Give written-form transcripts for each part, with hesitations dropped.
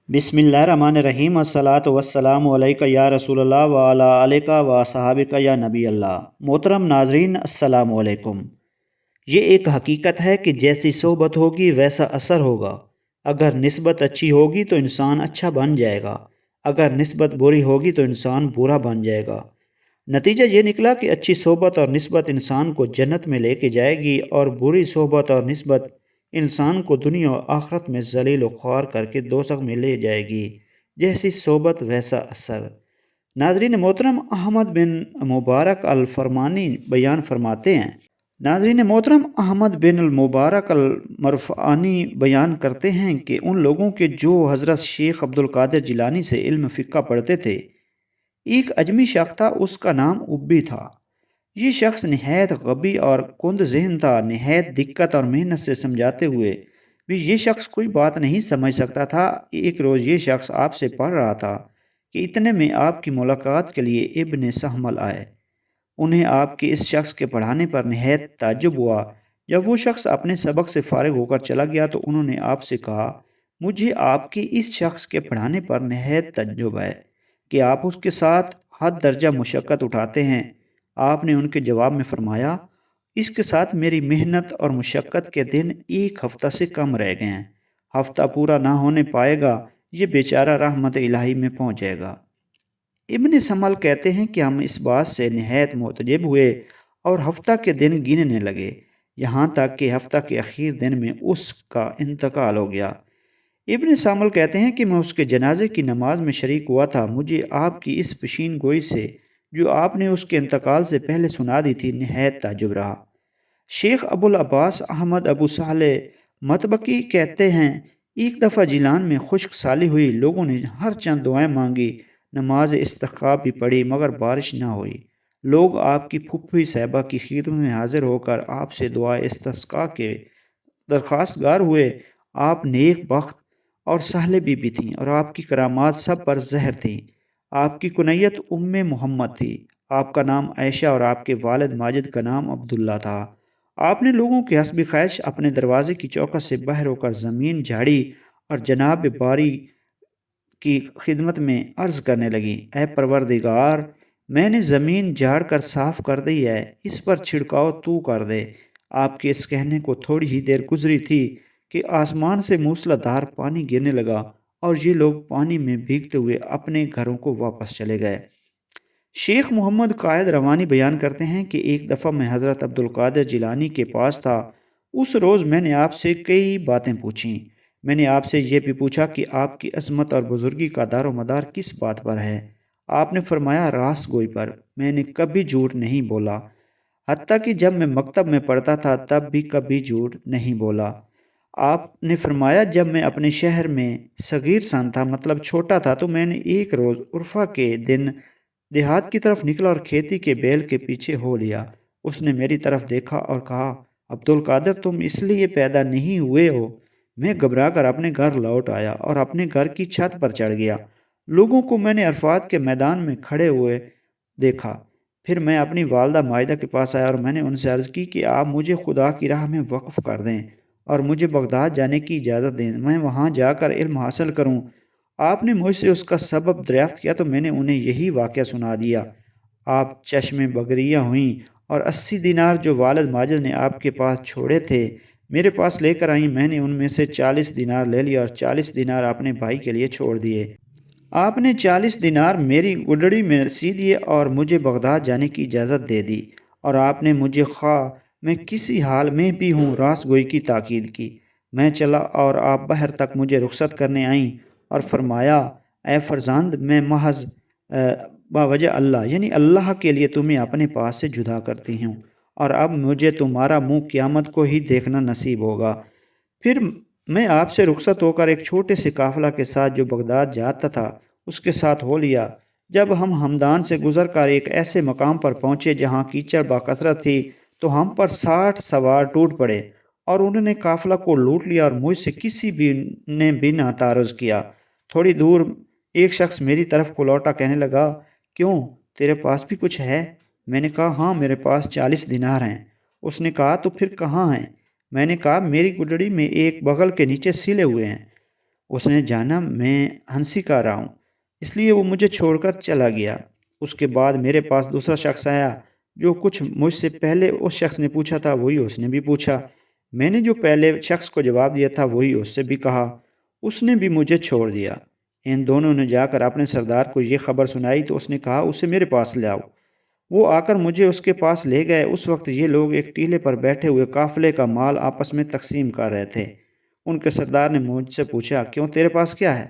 بسم اللہ الرحمن الرحیم الصلاۃ والسلام علیکہ یا رسول اللہ وعلی آلکہ و صحابکہ یا نبی اللہ۔ محترم ناظرین، السلام علیکم۔ یہ ایک حقیقت ہے کہ جیسی صحبت ہوگی ویسا اثر ہوگا۔ اگر نسبت اچھی ہوگی تو انسان اچھا بن جائے گا، اگر نسبت بری ہوگی تو انسان برا بن جائے گا۔ نتیجہ یہ نکلا کہ اچھی صحبت اور نسبت انسان کو جنت میں لے کے جائے گی، اور بری صحبت اور نسبت انسان کو دنیا و آخرت میں ذلیل و خوار کر کے دوزخ میں لے جائے گی۔ جیسی صحبت ویسا اثر۔ ناظرین محترم، احمد بن مبارک الفرمانی بیان فرماتے ہیں۔ احمد بن المبارک المرفانی بیان کرتے ہیں کہ ان لوگوں کے جو حضرت شیخ عبدالقادر جیلانی سے علم فقہ پڑھتے تھے، ایک اجمی شخص تھا، اس کا نام ابی تھا۔ یہ شخص نہایت غبی اور کند ذہن تھا۔ نہایت دقت اور محنت سے سمجھاتے ہوئے بھی یہ شخص کوئی بات نہیں سمجھ سکتا تھا۔ ایک روز یہ شخص آپ سے پڑھ رہا تھا کہ اتنے میں آپ کی ملاقات کے لیے ابن سہمل آئے۔ انہیں آپ کے اس شخص کے پڑھانے پر نہایت تعجب ہوا۔ جب وہ شخص اپنے سبق سے فارغ ہو کر چلا گیا تو انہوں نے آپ سے کہا، مجھے آپ کے اس شخص کے پڑھانے پر نہایت تعجب ہے کہ آپ اس کے ساتھ حد درجہ مشقت اٹھاتے ہیں۔ آپ نے ان کے جواب میں فرمایا، اس کے ساتھ میری محنت اور مشقت کے دن ایک ہفتہ سے کم رہ گئے ہیں۔ ہفتہ پورا نہ ہونے پائے گا، یہ بیچارہ رحمت الہی میں پہنچ جائے گا۔ ابن سمل کہتے ہیں کہ ہم اس بات سے نہایت معتجب ہوئے اور ہفتہ کے دن گننے لگے، یہاں تک کہ ہفتہ کے اخیر دن میں اس کا انتقال ہو گیا۔ ابن سامل کہتے ہیں کہ میں اس کے جنازے کی نماز میں شریک ہوا تھا۔ مجھے آپ کی اس پیشین گوئی سے جو آپ نے اس کے انتقال سے پہلے سنا دی تھی نہایت تعجب رہا۔ شیخ ابو العباس احمد ابو صالح مطبقی کہتے ہیں، ایک دفعہ جیلان میں خشک سالی ہوئی، لوگوں نے ہر چند دعائیں مانگی، نماز استسقاء بھی پڑھی، مگر بارش نہ ہوئی۔ لوگ آپ کی پھپھی صاحبہ کی خدمت میں حاضر ہو کر آپ سے دعائے استسقاء کے درخواست گار ہوئے۔ آپ نیک بخت اور سہلے بی تھیں اور آپ کی کرامات سب پر زہر تھیں۔ آپ کی کنیت ام محمد تھی۔ آپ کا نام عائشہ اور آپ کے والد ماجد کا نام عبداللہ تھا۔ آپ نے لوگوں کے حسب خواہش اپنے دروازے کی چوکھٹ سے باہر ہو کر زمین جھاڑی اور جناب باری کی خدمت میں عرض کرنے لگی، اے پروردگار، میں نے زمین جھاڑ کر صاف کر دی ہے، اس پر چھڑکاؤ تو کر دے۔ آپ کے اس کہنے کو تھوڑی ہی دیر گزری تھی کہ آسمان سے موسلا دھار پانی گرنے لگا اور یہ لوگ پانی میں بھیگتے ہوئے اپنے گھروں کو واپس چلے گئے۔ شیخ محمد قائد روانی بیان کرتے ہیں کہ ایک دفعہ میں حضرت عبدالقادر جیلانی کے پاس تھا۔ اس روز میں نے آپ سے کئی باتیں پوچھیں۔ میں نے آپ سے یہ بھی پوچھا کہ آپ کی عظمت اور بزرگی کا دار و مدار کس بات پر ہے؟ آپ نے فرمایا، راست گوئی پر۔ میں نے کبھی جھوٹ نہیں بولا، حتیٰ کہ جب میں مکتب میں پڑھتا تھا تب بھی کبھی جھوٹ نہیں بولا۔ آپ نے فرمایا، جب میں اپنے شہر میں صغیر سن تھا، مطلب چھوٹا تھا، تو میں نے ایک روز عرفہ کے دن دیہات کی طرف نکلا اور کھیتی کے بیل کے پیچھے ہو لیا۔ اس نے میری طرف دیکھا اور کہا، عبدالقادر، تم اس لیے پیدا نہیں ہوئے ہو؟ میں گھبرا کر اپنے گھر لوٹ آیا اور اپنے گھر کی چھت پر چڑھ گیا۔ لوگوں کو میں نے عرفات کے میدان میں کھڑے ہوئے دیکھا۔ پھر میں اپنی والدہ مائدہ کے پاس آیا اور میں نے ان سے عرض کی کہ آپ مجھے خدا کی راہ میں وقف کر دیں اور مجھے بغداد جانے کی اجازت دیں، میں وہاں جا کر علم حاصل کروں۔ آپ نے مجھ سے اس کا سبب دریافت کیا تو میں نے انہیں یہی واقعہ سنا دیا۔ آپ چشم بگریاں ہوئیں اور 80 دینار جو والد ماجد نے آپ کے پاس چھوڑے تھے میرے پاس لے کر آئیں۔ میں نے ان میں سے 40 دینار لے لیا اور 40 دینار اپنے بھائی کے لیے چھوڑ دیے۔ آپ نے 40 دینار میری گڈڑی میں سی دیے اور مجھے بغداد جانے کی اجازت دے دی، اور آپ نے مجھے خواہ میں کسی حال میں بھی ہوں راست گوئی کی تاکید کی۔ میں چلا اور آپ باہر تک مجھے رخصت کرنے آئیں اور فرمایا، اے فرزند، میں محض باوجہ اللہ، یعنی اللہ کے لیے تمہیں اپنے پاس سے جدا کرتی ہوں، اور اب مجھے تمہارا منہ قیامت کو ہی دیکھنا نصیب ہوگا۔ پھر میں آپ سے رخصت ہو کر ایک چھوٹے سے قافلہ کے ساتھ جو بغداد جاتا تھا اس کے ساتھ ہو لیا۔ جب ہم ہمدان سے گزر کر ایک ایسے مقام پر پہنچے جہاں کیچڑ باکثرت تھی تو ہم پر 60 سوار ٹوٹ پڑے اور انہوں نے قافلہ کو لوٹ لیا اور مجھ سے کسی بھی نے بنا تعارض کیا۔ تھوڑی دور ایک شخص میری طرف کو لوٹا، کہنے لگا، کیوں، تیرے پاس بھی کچھ ہے؟ میں نے کہا، ہاں، میرے پاس 40 دینار ہیں۔ اس نے کہا، تو پھر کہاں ہیں؟ میں نے کہا، میری گڈڑی میں ایک بغل کے نیچے سلے ہوئے ہیں۔ اس نے جانا میں ہنسی کا رہا ہوں، اس لیے وہ مجھے چھوڑ کر چلا گیا۔ اس کے بعد میرے پاس دوسرا شخص آیا، جو کچھ مجھ سے پہلے اس شخص نے پوچھا تھا وہی اس نے بھی پوچھا۔ میں نے جو پہلے شخص کو جواب دیا تھا وہی اس سے بھی کہا۔ اس نے بھی مجھے چھوڑ دیا۔ ان دونوں نے جا کر اپنے سردار کو یہ خبر سنائی تو اس نے کہا اسے میرے پاس لے آؤ۔ وہ آ کر مجھے اس کے پاس لے گئے۔ اس وقت یہ لوگ ایک ٹیلے پر بیٹھے ہوئے قافلے کا مال آپس میں تقسیم کر رہے تھے۔ ان کے سردار نے مجھ سے پوچھا کیوں تیرے پاس کیا ہے؟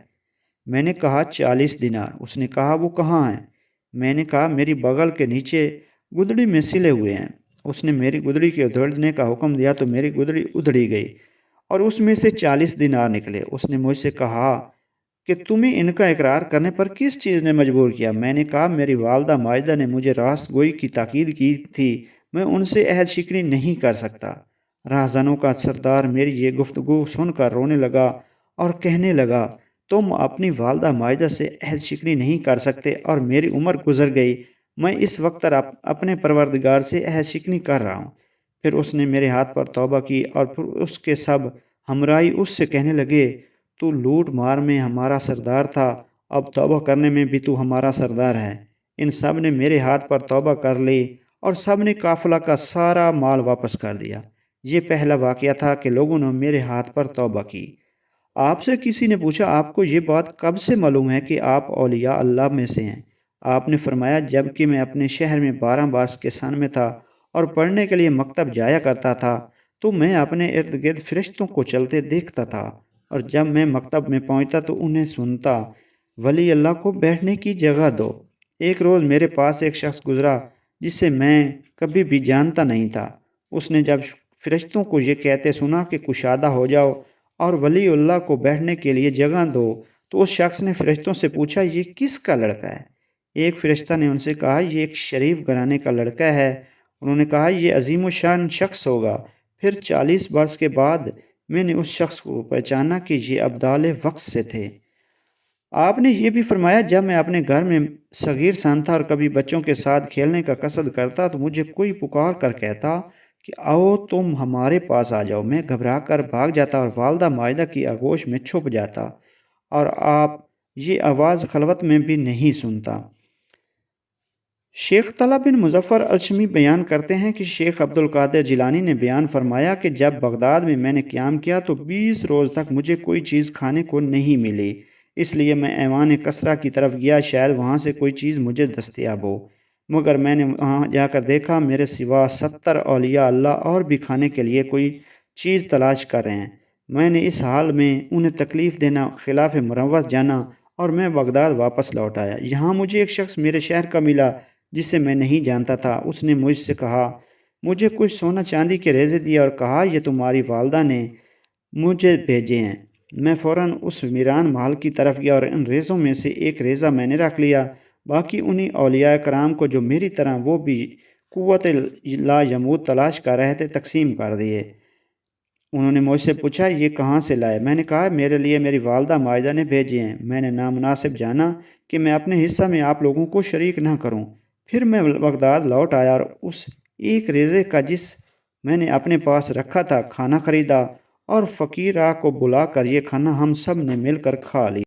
میں نے کہا 40 دینار۔ اس نے کہا وہ کہاں ہیں؟ میں نے کہا میری بغل کے نیچے گدڑی میں سلے ہوئے ہیں۔ اس نے میری گدڑی کے ادھڑنے کا حکم دیا تو میری گدڑی ادھڑی گئی اور اس میں سے 40 دینار نکلے۔ اس نے مجھ سے کہا کہ تمہیں ان کا اقرار کرنے پر کس چیز نے مجبور کیا؟ میں نے کہا میری والدہ ماجدہ نے مجھے راست گوئی کی تاکید کی تھی، میں ان سے عہد شکنی نہیں کر سکتا۔ راہزنوں کا سردار میری یہ گفتگو سن کر رونے لگا اور کہنے لگا تم اپنی والدہ ماجدہ سے عہد شکنی نہیں کر سکتے اور میری عمر گزر گئی، میں اس وقت اپنے پروردگار سے عہد شکنی کر رہا ہوں۔ پھر اس نے میرے ہاتھ پر توبہ کی اور پھر اس کے سب ہمراہی اس سے کہنے لگے تو لوٹ مار میں ہمارا سردار تھا، اب توبہ کرنے میں بھی تو ہمارا سردار ہے۔ ان سب نے میرے ہاتھ پر توبہ کر لی اور سب نے قافلہ کا سارا مال واپس کر دیا۔ یہ پہلا واقعہ تھا کہ لوگوں نے میرے ہاتھ پر توبہ کی۔ آپ سے کسی نے پوچھا آپ کو یہ بات کب سے معلوم ہے کہ آپ اولیاء اللہ میں سے ہیں؟ آپ نے فرمایا جب کہ میں اپنے شہر میں 12 برس کے سن میں تھا اور پڑھنے کے لیے مکتب جایا کرتا تھا تو میں اپنے ارد گرد فرشتوں کو چلتے دیکھتا تھا اور جب میں مکتب میں پہنچتا تو انہیں سنتا ولی اللہ کو بیٹھنے کی جگہ دو۔ ایک روز میرے پاس ایک شخص گزرا جسے میں کبھی بھی جانتا نہیں تھا۔ اس نے جب فرشتوں کو یہ کہتے سنا کہ کشادہ ہو جاؤ اور ولی اللہ کو بیٹھنے کے لیے جگہ دو تو اس شخص نے فرشتوں سے پوچھا یہ کس کا لڑکا ہے؟ ایک فرشتہ نے ان سے کہا یہ ایک شریف گھرانے کا لڑکا ہے۔ انہوں نے کہا یہ عظیم و شان شخص ہوگا۔ پھر 40 برس کے بعد میں نے اس شخص کو پہچانا کہ یہ ابدال وقت سے تھے۔ آپ نے یہ بھی فرمایا جب میں اپنے گھر میں صغیر سن تھا اور کبھی بچوں کے ساتھ کھیلنے کا قصد کرتا تو مجھے کوئی پکار کر کہتا کہ آؤ تم ہمارے پاس آ جاؤ۔ میں گھبرا کر بھاگ جاتا اور والدہ ماجدہ کی آغوش میں چھپ جاتا اور آپ یہ آواز خلوت میں بھی نہیں سنتا۔ شیخ طلحہ بن مظفر الشمی بیان کرتے ہیں کہ شیخ عبد القادر جیلانی نے بیان فرمایا کہ جب بغداد میں میں نے قیام کیا تو 20 روز تک مجھے کوئی چیز کھانے کو نہیں ملی، اس لیے میں ایوان کسرا کی طرف گیا، شاید وہاں سے کوئی چیز مجھے دستیاب ہو، مگر میں نے وہاں جا کر دیکھا میرے سوا 70 اولیاء اللہ اور بھی کھانے کے لیے کوئی چیز تلاش کر رہے ہیں۔ میں نے اس حال میں انہیں تکلیف دینا خلاف مروت جانا اور میں بغداد واپس لوٹ آیا۔ یہاں مجھے ایک شخص میرے شہر کا ملا جسے میں نہیں جانتا تھا۔ اس نے مجھ سے کہا مجھے کچھ سونا چاندی کے ریزے دیے اور کہا یہ تمہاری والدہ نے مجھے بھیجے ہیں۔ میں فوراً اس ویران محل کی طرف گیا اور ان ریزوں میں سے ایک ریزہ میں نے رکھ لیا، باقی انہی اولیاء کرام کو جو میری طرح وہ بھی قوت لا یموت تلاش کر رہے تھے تقسیم کر دیے۔ انہوں نے مجھ سے پوچھا یہ کہاں سے لائے؟ میں نے کہا میرے لیے میری والدہ ماجدہ نے بھیجے ہیں۔ میں نے نامناسب جانا کہ میں اپنے حصہ میں آپ لوگوں کو شریک نہ کروں۔ پھر میں بغداد لوٹ آیا اور اس ایک ریزے کا جس میں نے اپنے پاس رکھا تھا کھانا خریدا اور فقیرہ کو بلا کر یہ کھانا ہم سب نے مل کر کھا لیا۔